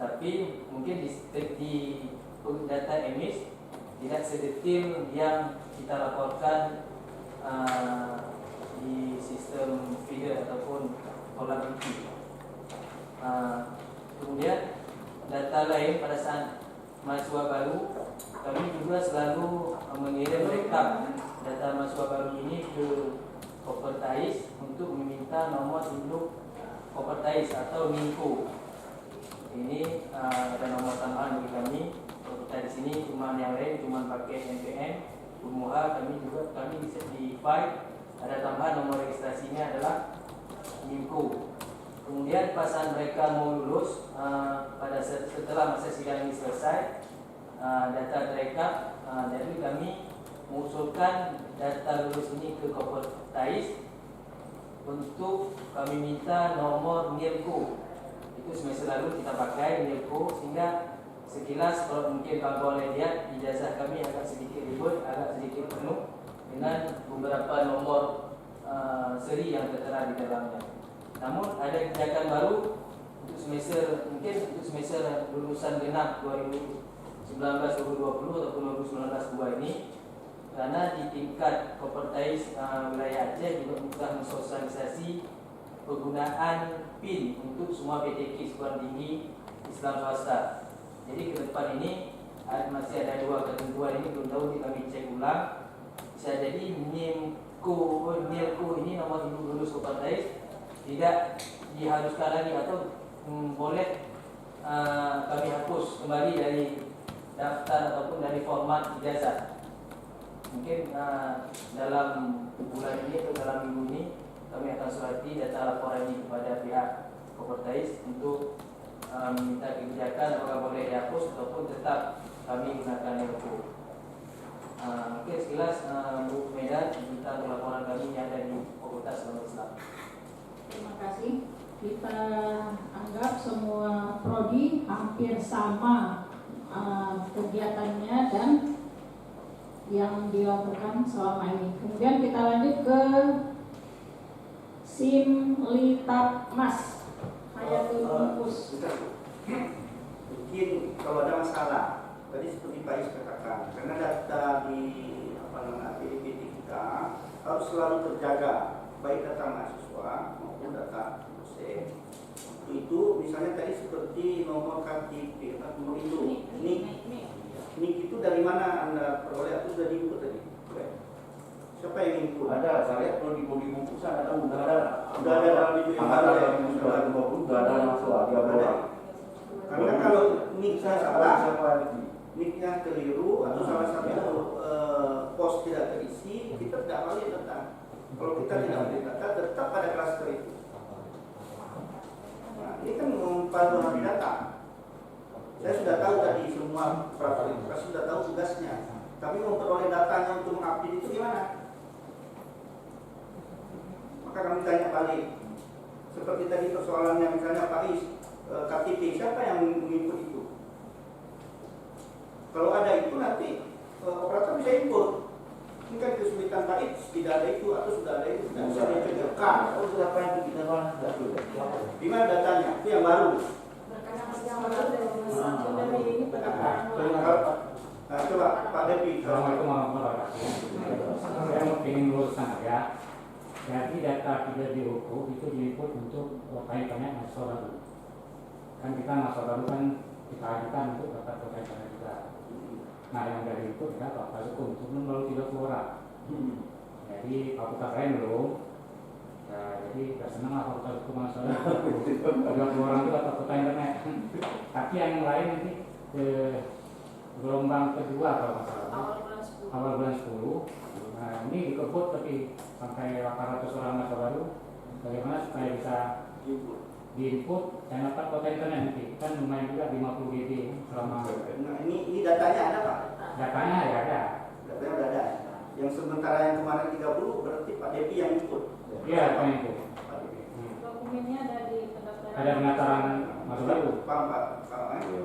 tapi mungkin di data emis tidak sedetil yang kita laporkan di sistem feeder ataupun kolam inti. Kemudian data lain pada saat mahasiswa baru, kami juga selalu mengirim rekap data mahasiswa baru ini ke Kopertais untuk meminta nomor induk Kopertais atau NIMCO. Ini ada nomor tambahan bagi kami. Kopertais ini cuma yang lain cuma pakai NPN, Umuha, kami bisa di file ada tambahan nomor registrasinya adalah NIMCO. Kemudian pas mereka mau lulus setelah masa sidang ini selesai, data terekap, jadi kami mengusulkan data lulus ini ke Kopertais untuk kami minta nomor NIRCO. Itu semester lalu kita pakai NIRCO, sehingga sekilas kalau mungkin kamu boleh lihat ijazah kami agak sedikit ribet, agak sedikit penuh dengan beberapa nomor seri yang tertera di dalamnya. Namun ada kebijakan baru untuk semester lulusan genap 2019-2020 ataupun 2019-2022 ini, karena di tingkat Kopertais wilayah Aceh juga telah mensosialisasi penggunaan PIN untuk semua PTK sekolah tinggi Islam swasta. Jadi ke depan ini masih ada dua ketentuan ini, belum tahu kami cek ulang. Bisa jadi NIRCO ini nomor induk lulus Kopertais tidak diharuskan lagi atau boleh kami hapus kembali dari daftar ataupun dari format ijazah. Mungkin dalam bulan ini atau dalam minggu ini kami akan surati data laporan ini kepada pihak Kopertais untuk meminta kebijakan apakah boleh dihapus ataupun tetap kami gunakan NIRCO. Mungkin sekilas Bu Medan tentang laporan kami yang ada di Fakultas Agama Islam. Terima kasih. Kita anggap semua prodi hampir sama kegiatannya dan yang dilakukan selama ini. Kemudian kita lanjut ke Simlitapmas Hayatul Bungkus. Mungkin kalau ada masalah, tadi seperti Pak Is katakan, karena data di PDP kita harus selalu terjaga, baik data mahasiswa maupun data dosen. Itu misalnya tadi seperti nomor KTP, nomor itu, NIK itu dari mana Anda peroleh atau sudah diinput tadi? Siapa yang input? Ada, saya perlu dibungkus ada, udah ada dalam video yang ada ya? Udah ada masalah dia boleh. Karena kalau NIK-nya salah, NIK-nya keliru atau salah satu pos tidak terisi, kita tidak valid data. Kalau kita tidak valid data, tetap pada klaster itu. Nah, ini kan mempengaruhi data. Saya sudah tahu tadi semua peraturan itu, saya sudah tahu tugasnya. Tapi memperoleh datanya untuk mengupdate itu gimana? Maka kami tanya balik. Seperti tadi persoalannya misalnya Pak Is, KTP siapa yang menginput itu? Kalau ada itu nanti operator bisa input. Ini kan kesulitan Pak Is, tidak ada itu atau sudah ada itu, tidak bisa dicegahkan. Oh, siapa yang kita mana? Di mana datanya? Itu yang baru. Nah, coba Pak Depi. Assalamualaikum warahmatullahi wabarakatuh. Saya mau ingin luruskan ya. Jadi data tidak dihukum itu diinput untuk kaitannya mahasiswa baru. Kan kita mahasiswa baru kan kita ajukan untuk dapat kaitannya juga. Nah yang dari itu kita Pak Hukum untuk melalui 30 orang. Jadi fakultas lain belum. Nah, jadi tidak senang lah fakultas hukum masalah 30 orang itu dapat kota internet. Tapi yang lain nanti gelombang kedua kalau masalah awal bulan 10. Nah ini dikebut tapi sampai 800 orang masa baru. Bagaimana supaya bisa diinput dan dapat kota internet nanti kan lumayan juga 50 GB selama. Nah, ini datanya ada Pak? Datanya ya ada. Datanya udah ada. Yang sementara yang kemarin 30 berarti Pak Depi yang input. Iya Pak itu. Dokumennya ada di pendaftaran. Ada pendaftaran masuk baru. Pak.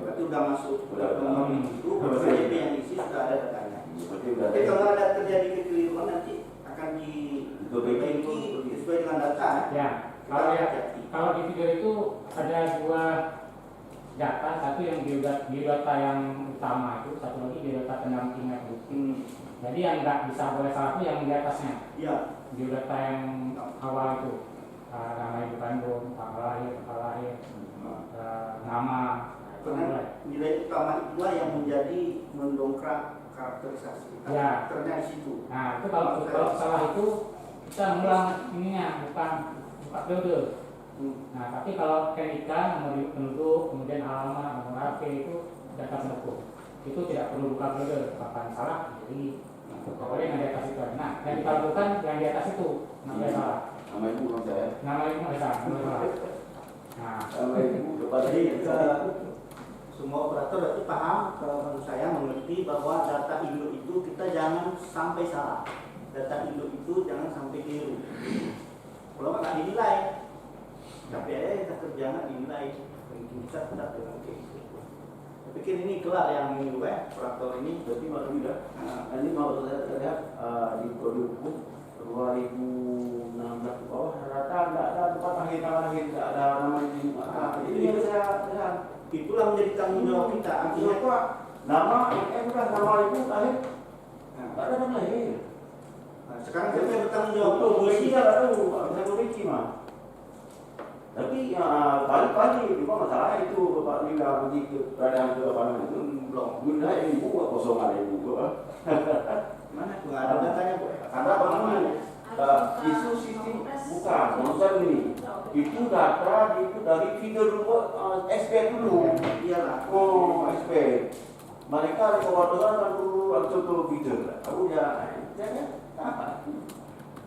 Berarti udah masuk. Udah itu Pak Depi yang isi sudah ada datanya. Tapi kalau ada terjadi kekeliruan nanti akan diperbaiki sesuai dengan data. Ya. Kalau di video itu ada data, satu yang biodata yang utama itu, satu lagi biodata pendampingnya itu. Jadi yang nggak bisa boleh salah itu yang di atasnya. Iya. Biodata yang awal itu, nama ibu kandung, tanggal lahir, nama, itu Karena boleh. nilai utama itulah yang menjadi mendongkrak karakterisasi Ya. karakternya di situ. Nah itu kalau salah itu kita mengulang ininya, bukan periode. Nah tapi kalau KNIK, nomor penduduk, kemudian alamat, nomor HP itu data penduduk, itu tidak perlu buka periode. Kapan salah, jadi pokoknya yang di atas itu. Nah yang ditampilkan yang di atas itu, namanya salah. Nama ibu kan saya. Nama itu nggak salah, namanya salah. Nah Nama ibu kepada Jadi semua operator berarti paham, menurut saya mengerti bahwa data induk itu kita jangan sampai salah. Data induk itu jangan sampai keliru. Kalau nggak dinilai, tapi ada yang tak kerja nggak dinilai, mungkin bisa tidak dengan kayak gitu. Saya pikir ini kelar yang minggu operator ini. berarti malah tidak. Ini mau saya lihat di kode hukum 2016 ke bawah rata nggak ada tempat akhir nggak ada nama ini. Ini yang saya Itulah menjadi tanggung jawab kita. Artinya apa? Nama bukan nama ibu akhir nggak ada nama lahir. nah, sekarang kita yang bertanggung jawab Betul, polisi polisi. nggak tahu, bisa polisi mah. Tapi balik-balik juga masalah itu Pak Lila pergi ke keadaan ke apa namanya itu Belum. bunda yang ibu kosongan ibu Mana tuh nggak ada datanya bu? karena apa namanya isu sistem bukan maksud ini itu data itu dari figure dulu SP dulu Iyalah. oh SP mereka rekomendasikan kan dulu langsung ke figure aku ya apa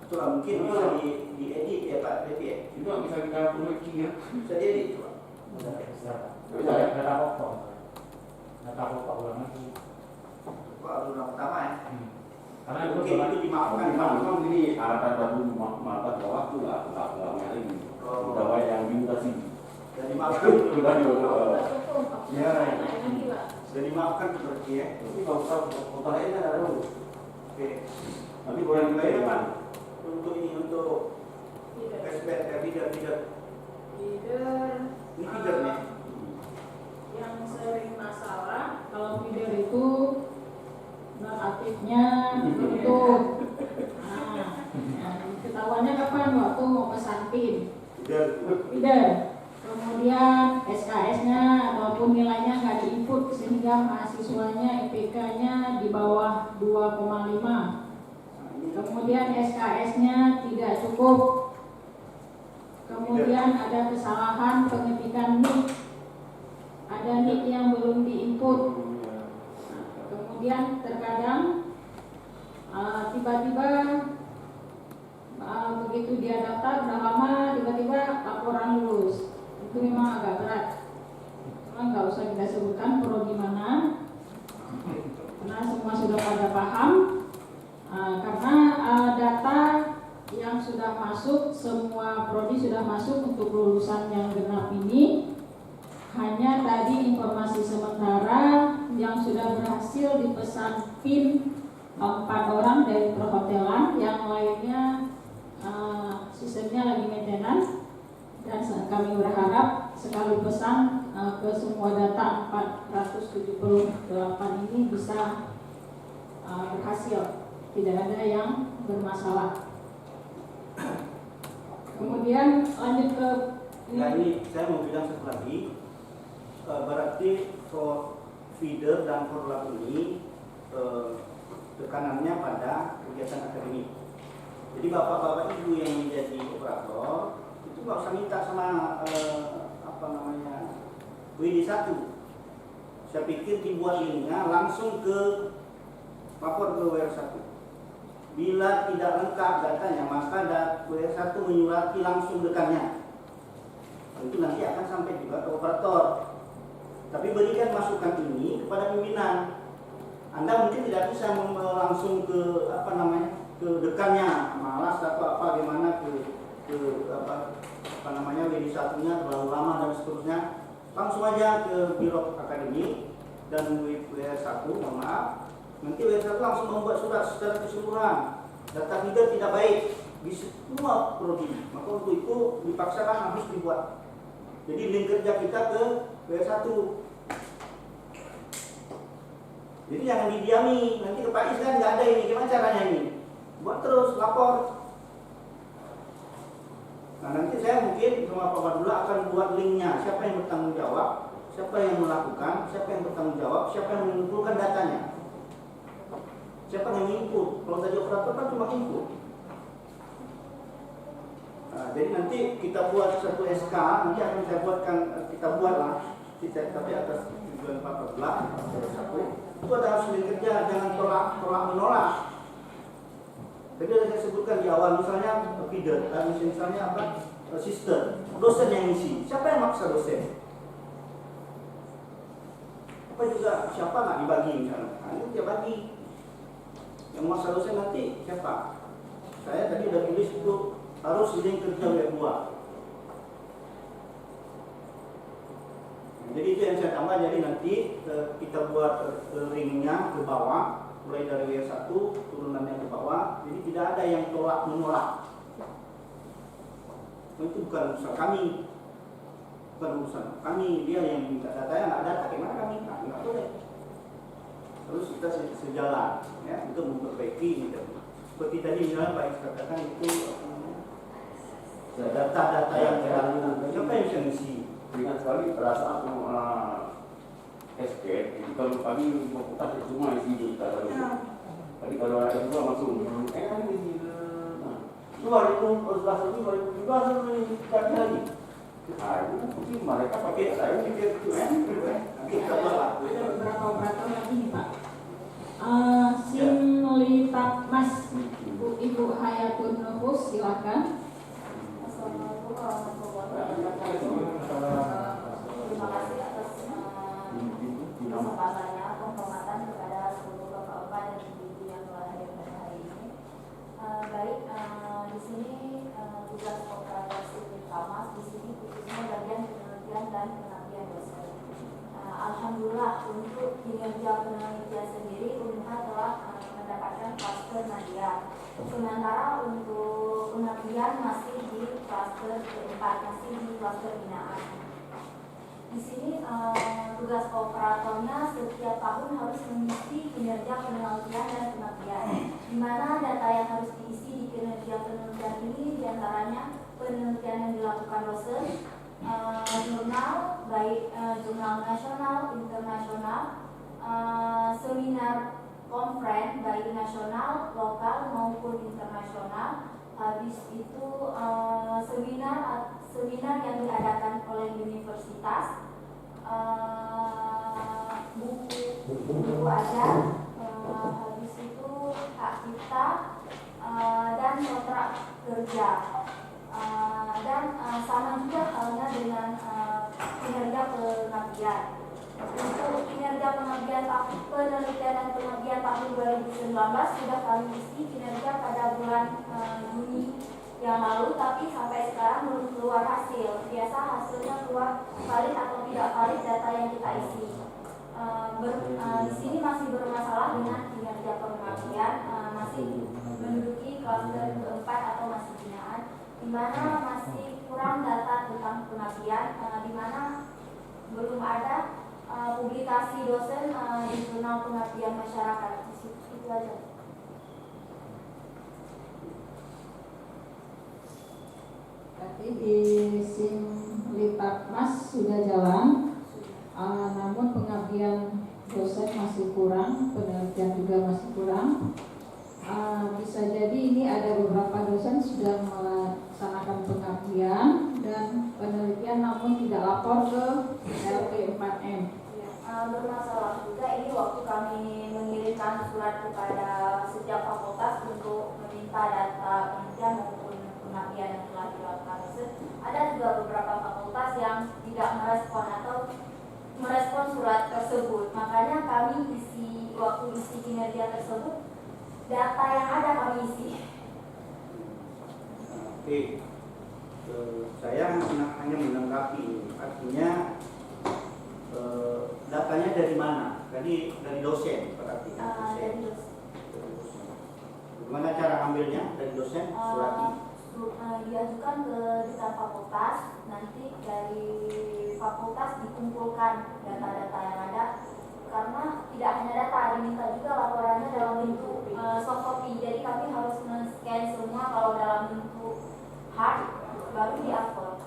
Itulah mungkin bisa diedit ya Pak Devi ya. itu yang bisa kita perbaiki ya Bisa diedit coba. data pokok, data pokok ulang lagi. Kok aturan pertama ya? Karena itu Mungkin itu dimaafkan. memang ini ada baru mata bawah tuh nggak lagi udah yang dimutasi Dan dimaafkan itu. udah Ya. Dan dimaafkan itu berarti ya. tapi kalau kota lain kan ada dulu Oke. nanti boleh Yang lain dibayar apa? Untuk ini untuk cashback tidak ini tidak nih. Yang sering masalah kalau feeder itu nonaktifnya tutup. Nah, ketahuannya kapan waktu mau pesan PIN. Tidak. Feeder. Kemudian SKS-nya ataupun nilainya nggak diinput sehingga mahasiswanya IPK-nya di bawah 2,5. Kemudian SKS-nya tidak cukup. Kemudian ada kesalahan pengetikan NIK. Ada NIK yang belum diinput. Kemudian terkadang tiba-tiba begitu dia daftar udah lama tiba-tiba laporan lulus. Itu memang agak berat. Cuma nggak usah kita sebutkan prodi mana, karena semua sudah pada paham. Karena data yang sudah masuk, semua prodi sudah masuk untuk lulusan yang genap ini. Hanya tadi informasi sementara yang sudah berhasil dipesan PIN 4 orang dari perhotelan, yang lainnya sistemnya lagi maintenance. Dan kami berharap sekali pesan ke semua data 478 ini bisa berhasil, tidak ada yang bermasalah. Kemudian lanjut ke Nah ini saya mau bilang satu lagi. Berarti for feeder dan for lab ini tekanannya pada kegiatan akademik. Jadi bapak-bapak ibu yang menjadi operator itu nggak usah minta sama WD1. Saya pikir dibuat linknya langsung ke lapor ke WR1. Bila tidak lengkap datanya, maka WR1 menyurati langsung dekannya. Itu nanti akan sampai juga ke operator. Tapi berikan masukan ini kepada pimpinan. Anda mungkin tidak bisa langsung ke ke dekannya, malas atau apa gimana ke WD1-nya terlalu lama dan seterusnya. Langsung aja ke biro akademik dan WR1, mohon maaf. Nanti WR1 langsung membuat surat secara keseluruhan. Data feeder tidak baik di semua prodi. Maka untuk itu dipaksakan harus dibuat. Jadi link kerja kita ke W1. Jadi jangan didiami, nanti ke Pak Is kan nggak ada ini, gimana caranya ini? Buat terus, lapor. Nah nanti saya mungkin sama Pak Badula akan buat linknya, siapa yang bertanggung jawab, siapa yang melakukan, siapa yang bertanggung jawab, siapa yang mengumpulkan datanya, siapa yang input. Kalau tadi operator kan cuma input. Nah, jadi nanti kita buat satu SK, nanti akan saya buatkan, kita buatlah, tapi atas tujuan Pak Badula, satu. Itu ada harus kerja, jangan tolak menolak. Jadi ada saya sebutkan di awal misalnya feeder, misalnya apa, sister, dosen yang isi. Siapa yang maksa dosen? Apa juga siapa nggak dibagi misalnya? Nah, ini dia bagi. Yang maksa dosen nanti siapa? Saya tadi udah tulis itu harus link kerja W2. Jadi itu yang saya tambah, jadi nanti kita buat linknya ke bawah, mulai dari W1 turunannya ke bawah, jadi tidak ada yang tolak menolak. Itu bukan urusan kami, dia yang minta datanya nggak ada, bagaimana kami nggak boleh. Terus kita sejalan, ya, untuk memperbaiki. Gitu. Seperti tadi misalnya Pak Is katakan itu data-data yang terlalu, siapa yang bisa ngisi? Ingat sekali pada saat SK itu kalau kami memputar semua isi kita lalu. Tadi kalau ada semua masuk. Luar itu sebelah sini, luar itu lagi lagi. Nah itu mungkin mereka pakai saya pikir itu Kita buat. Ada beberapa operator lagi nih Pak. Simlitak Mas, Ibu Hayatun Nufus, silakan. Assalamualaikum warahmatullahi wabarakatuh. Terima kasih atas kesempatannya, penghormatan kepada seluruh bapak-bapak dan ibu-ibu yang telah hadir pada hari ini. Baik, di sini tugas operator sipil Kamas di sini khususnya bagian penelitian dan pengabdian dosen. Alhamdulillah untuk kinerja penelitian sendiri UNHA telah mendapatkan klaster Nadia. Sementara untuk pengabdian masih di klaster keempat, masih di klaster binaan. Di sini tugas operatornya setiap tahun harus mengisi kinerja penelitian dan pengabdian. Di mana data yang harus diisi di kinerja penelitian ini diantaranya penelitian yang dilakukan dosen, jurnal, baik jurnal nasional, internasional, seminar konferen baik nasional, lokal maupun internasional. Habis itu seminar yang diadakan oleh universitas, buku ajar, habis itu hak cipta dan kontrak kerja. Dan sama juga halnya dengan kinerja pengabdian. Untuk kinerja pengabdian penelitian dan pengabdian tahun 2019 sudah kami isi kinerja pada bulan Juni yang lalu, tapi sampai sekarang belum keluar hasil. Biasa hasilnya keluar valid atau tidak valid data yang kita isi. Di sini masih bermasalah dengan kinerja pengabdian, masih menduduki klaster keempat atau masih binaan, di mana masih kurang data tentang pengabdian, di mana belum ada publikasi dosen di jurnal pengabdian masyarakat. Itu aja. Berarti di Simlitak Mas sudah jalan, namun pengabdian dosen masih kurang, penelitian juga masih kurang. Bisa jadi ini ada beberapa dosen sudah melaksanakan pengabdian dan penelitian namun tidak lapor ke LP4M. Bermasalah juga ini waktu kami mengirimkan surat kepada setiap fakultas untuk meminta data penelitian maupun pengabdian yang telah dilakukan dosen. Ada juga beberapa fakultas yang tidak merespon atau merespon surat tersebut. Makanya kami waktu isi kinerja tersebut, data yang ada kami isi. Oke, saya hanya menanggapi, artinya datanya dari mana? Dari dosen berarti. Dari dosen. Bagaimana cara ambilnya dari dosen? Surat diajukan ke dekan fakultas, nanti dari fakultas dikumpulkan data-data yang ada, karena tidak hanya data, diminta juga laporannya dalam bentuk soft copy, jadi kami harus men-scan semua kalau dalam bentuk hard baru di-upload.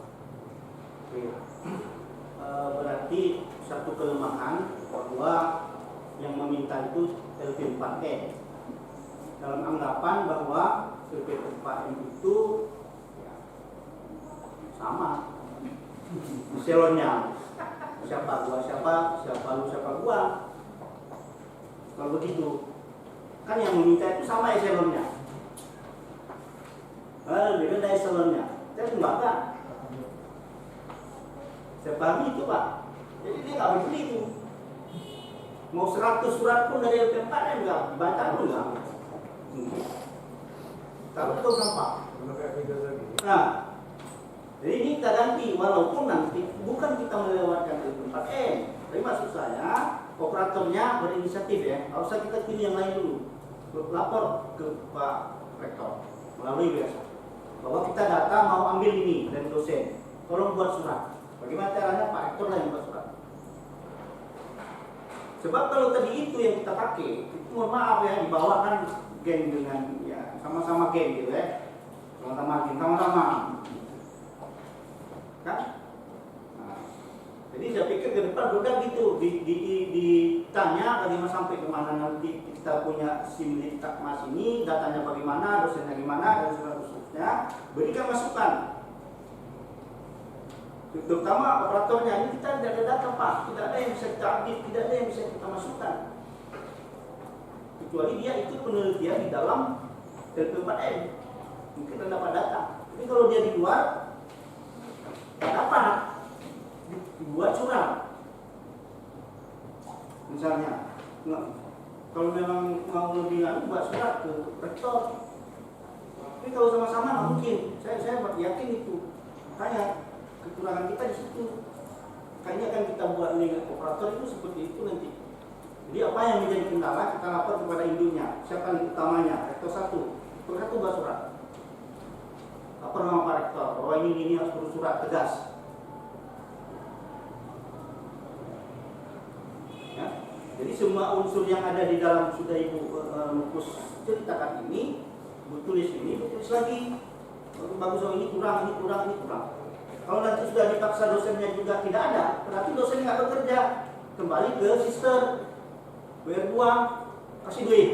Berarti satu kelemahan bahwa yang meminta itu LP4M, dalam anggapan bahwa LP4M itu ya, sama selonnya, siapa gua siapa lu siapa gua. Kalau begitu kan yang meminta itu sama eselonnya, beda dari eselonnya, saya lembaga. Saya pahami itu Pak, jadi dia nggak peduli itu. Mau 100 surat pun dari LP4M nggak baca dulu nggak. Kalau itu gampang. Nah, jadi ini kita ganti, walaupun nanti bukan kita melewatkan LP4M, tapi maksud saya operatornya berinisiatif ya. Kalau usah kita pilih yang lain dulu, lapor ke Pak Rektor melalui biasa bahwa kita data mau ambil ini dari dosen, tolong buat surat. Bagaimana caranya? Pak Rektor lah yang buat surat. Sebab kalau tadi itu yang kita pakai, itu mohon maaf ya, dibawa kan geng dengan ya sama-sama geng gitu ya, sama-sama geng, sama-sama kan. Nah, jadi saya pikir ke depan udah gitu, ditanya bagaimana sampai kemana nanti kita punya SIM di Takmas ini, datanya bagaimana, dosennya gimana, dan seterusnya, berikan masukan. Terutama operatornya, ini kita tidak ada data Pak, tidak ada yang bisa kita update, tidak ada yang bisa kita masukkan, kecuali dia ikut penelitian di dalam LP4M, mungkin dapat data. Tapi kalau dia di luar, tidak dapat, dibuat surat. Misalnya, kalau memang mau lebih buat surat ke rektor. Tapi kalau sama-sama nggak mungkin, saya yakin itu. Makanya kekurangan kita di situ. Kayaknya akan kita buat link operator itu seperti itu nanti. Jadi apa yang menjadi kendala kita lapor kepada induknya. Siapa yang utamanya? Rektor 1. Rektor 1 buat surat. Lapor sama Pak Rektor bahwa ini harus bersurat tegas. Ya. Jadi semua unsur yang ada di dalam sudah Ibu Lupus ceritakan ini, tulis lagi. Bagus, ini kurang. Kalau nanti sudah dipaksa dosennya juga tidak ada, berarti dosen nggak bekerja. Kembali ke sister, bayar uang, kasih duit,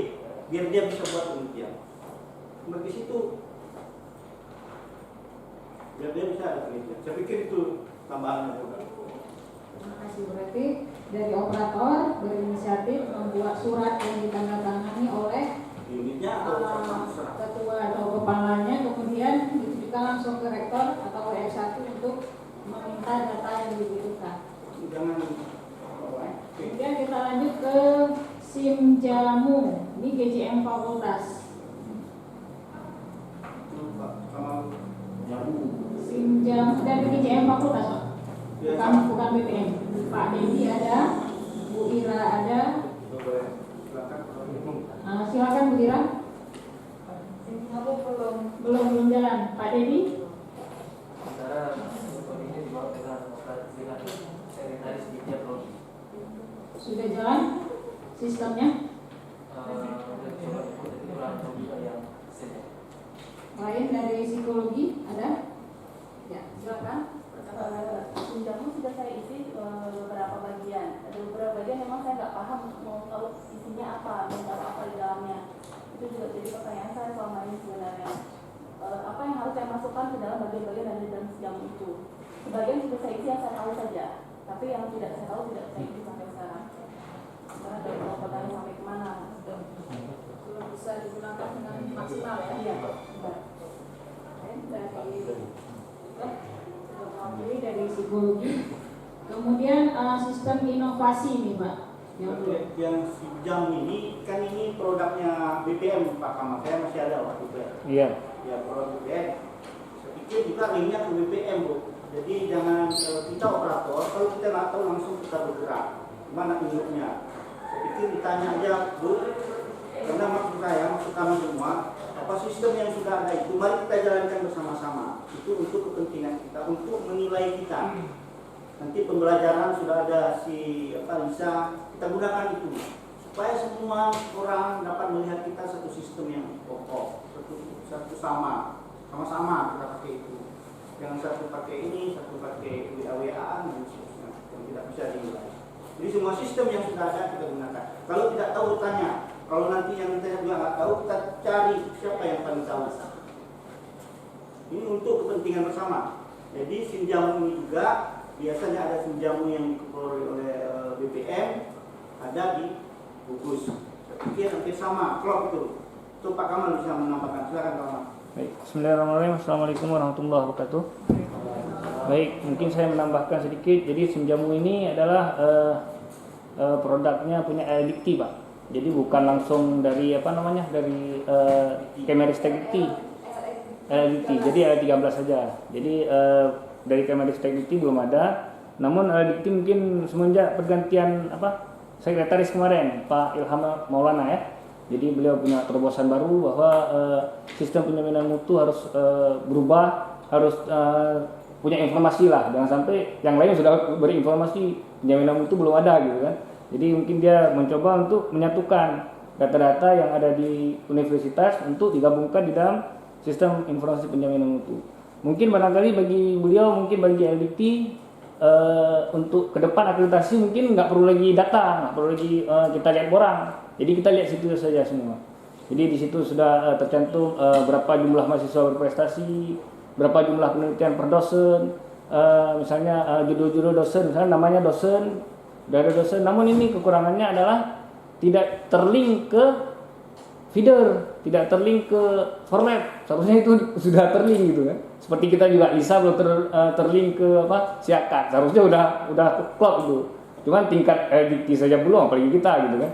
biar dia bisa buat penelitian. Kembali ke situ, biar dia bisa ada penelitian. Saya pikir itu tambahannya. Terima kasih. Berarti dari operator berinisiatif membuat surat yang ditandatangani oleh unitnya atau ketua atau kepalanya, kemudian ditujukan langsung ke rektor atau R1 untuk meminta data yang dibutuhkan. Kemudian kita lanjut ke SIM jamu, ini GJM fakultas. SIM jamu dari GJM fakultas Pak, bukan BPM. Pak Dedi ada, Bu Ira ada. Silakan Bu Ira. Belum jalan. Pak Dedi. Sementara ini dibawa ke dengan sekretaris Widya Prodi. Sudah jalan sistemnya. Lain dari psikologi ada? Ya, silakan. Jamu sudah saya isi beberapa bagian. Ada beberapa bagian memang saya nggak paham kalau isinya apa, apa di dalamnya. Itu juga jadi pertanyaan saya selama ini sebenarnya. Apa yang harus saya masukkan ke dalam bagian-bagian yang ada di dalam jamu itu? Sebagian sudah saya isi yang saya tahu saja, tapi yang tidak saya tahu tidak saya isi sampai sekarang. Karena dari pertanyaan sampai kemana? Belum bisa digunakan dengan maksimal ya? Iya. Dari psikologi. Kemudian sistem inovasi nih Pak. Yang jam ini kan ini produknya BPM Pak Kamal, saya masih ada waktu itu. Iya. Ya produk BPM. Saya pikir juga linknya ke BPM Bu. Jadi jangan kita operator, kalau kita nggak tahu langsung kita bergerak. Mana induknya? Saya pikir ditanya aja Bu. Karena maksud kami semua, apa sistem yang sudah ada itu mari kita jalankan bersama-sama. Itu untuk kepentingan kita, untuk menilai kita. Nanti pembelajaran sudah ada si Lisa, kita gunakan itu supaya semua orang dapat melihat kita satu sistem yang pokok, satu sama-sama kita pakai itu. Yang satu pakai ini, satu pakai WA-WA dan seterusnya yang tidak bisa dinilai. Jadi semua sistem yang sudah ada kita gunakan. Kalau tidak tahu tanya. Kalau nanti yang kita juga nggak tahu, kita cari siapa yang paling tahu. Ini untuk kepentingan bersama. Jadi SIM jamu ini juga biasanya ada SIM jamu yang dikeluarkan oleh BPM, ada di gugus. Saya pikir hampir sama, klop itu. Itu Pak Kamal bisa menambahkan. Silakan Pak Kamal. Baik, Bismillahirrahmanirrahim. Assalamualaikum warahmatullahi wabarakatuh. Baik, mungkin saya menambahkan sedikit. Jadi SIM jamu ini adalah produknya punya LDT, Pak. Jadi bukan langsung dari dari Kemeristek LDT. Jadi ada 13 saja. Jadi dari Kemeristek belum ada. Namun LDT mungkin semenjak pergantian sekretaris kemarin Pak Ilham Maulana ya. Jadi beliau punya terobosan baru bahwa sistem penjaminan mutu harus berubah, harus punya informasi lah. Jangan sampai yang lain sudah berinformasi penjaminan mutu belum ada gitu kan. Jadi mungkin dia mencoba untuk menyatukan data-data yang ada di universitas untuk digabungkan di dalam sistem informasi penjaminan mutu. Mungkin barangkali bagi beliau, mungkin bagi LDT untuk ke depan akreditasi mungkin nggak perlu lagi data, nggak perlu lagi kita lihat borang. Jadi kita lihat situ saja semua. Jadi di situ sudah tercantum berapa jumlah mahasiswa berprestasi, berapa jumlah penelitian per dosen, misalnya judul-judul dosen, misalnya namanya dosen, dari dosen. Namun ini kekurangannya adalah tidak terlink ke feeder, tidak terlink ke format. Seharusnya itu sudah terlink gitu kan. Seperti kita juga Lisa belum terlink ke Siakat. Seharusnya udah klop itu. Cuman tingkat LDT saja belum, apalagi kita gitu kan.